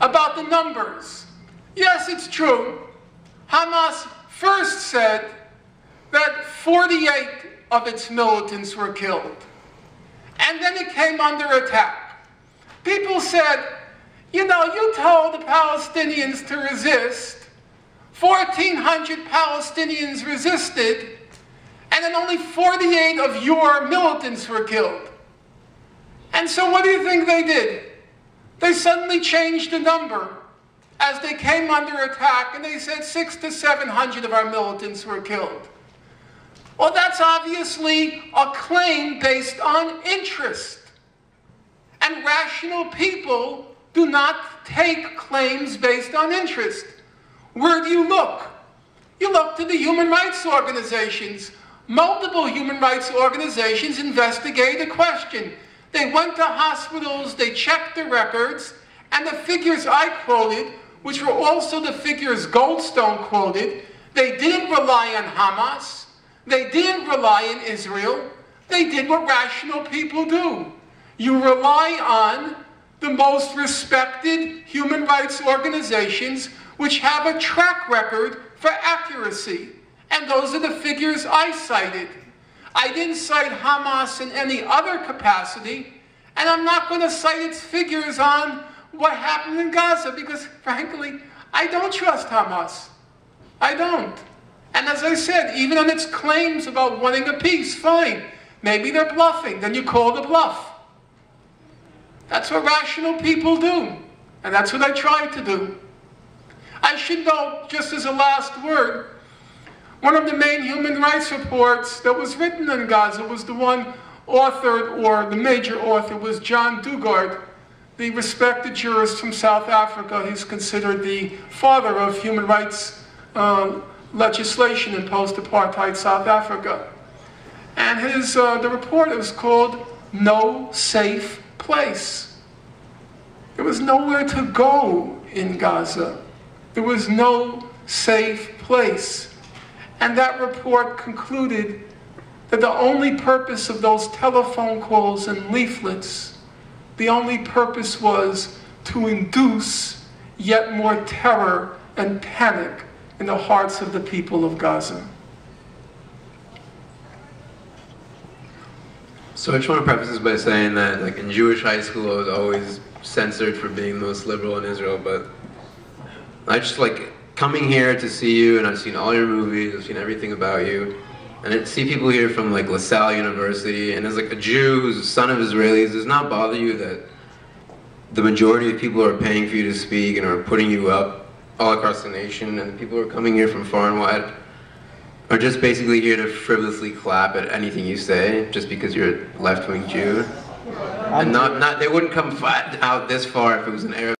about the numbers. Yes, it's true. Hamas first said that 48 of its militants were killed. And then it came under attack. People said, you know, you told the Palestinians to resist. 1,400 Palestinians resisted, and then only 48 of your militants were killed. And so what do you think they did? They suddenly changed the number as they came under attack, and they said 600 to 700 of our militants were killed. Well, that's obviously a claim based on interest. And rational people do not take claims based on interest. Where do you look? You look to the human rights organizations. Multiple human rights organizations investigated the question. They went to hospitals, they checked the records, and the figures I quoted, which were also the figures Goldstone quoted, they didn't rely on Hamas, they didn't rely on Israel, they did what rational people do. You rely on the most respected human rights organizations which have a track record for accuracy. And those are the figures I cited. I didn't cite Hamas in any other capacity, and I'm not going to cite its figures on what happened in Gaza because, frankly, I don't trust Hamas. I don't. And as I said, even on its claims about wanting a peace, fine. Maybe they're bluffing. Then you call the bluff. That's what rational people do. And that's what I try to do. I should note, just as a last word, one of the main human rights reports that was written in Gaza was the one authored, or the major author was John Dugard, the respected jurist from South Africa. He's considered the father of human rights legislation in post-apartheid South Africa. And the report was called No Safe Place. There was nowhere to go in Gaza. There was no safe place. And that report concluded that the only purpose of those telephone calls and leaflets, the only purpose was to induce yet more terror and panic in the hearts of the people of Gaza. So I just want to preface this by saying that, like, in Jewish high school, I was always censored for being the most liberal in Israel, but I just, like, coming here to see you, and I've seen all your movies, I've seen everything about you, and to see people here from, like, LaSalle University, and as, like, a Jew who's a son of Israelis, does not bother you that the majority of people are paying for you to speak and are putting you up all across the nation, and the people who are coming here from far and wide are just basically here to frivolously clap at anything you say just because you're a left-wing Jew. And they wouldn't come out this far if it was an Arab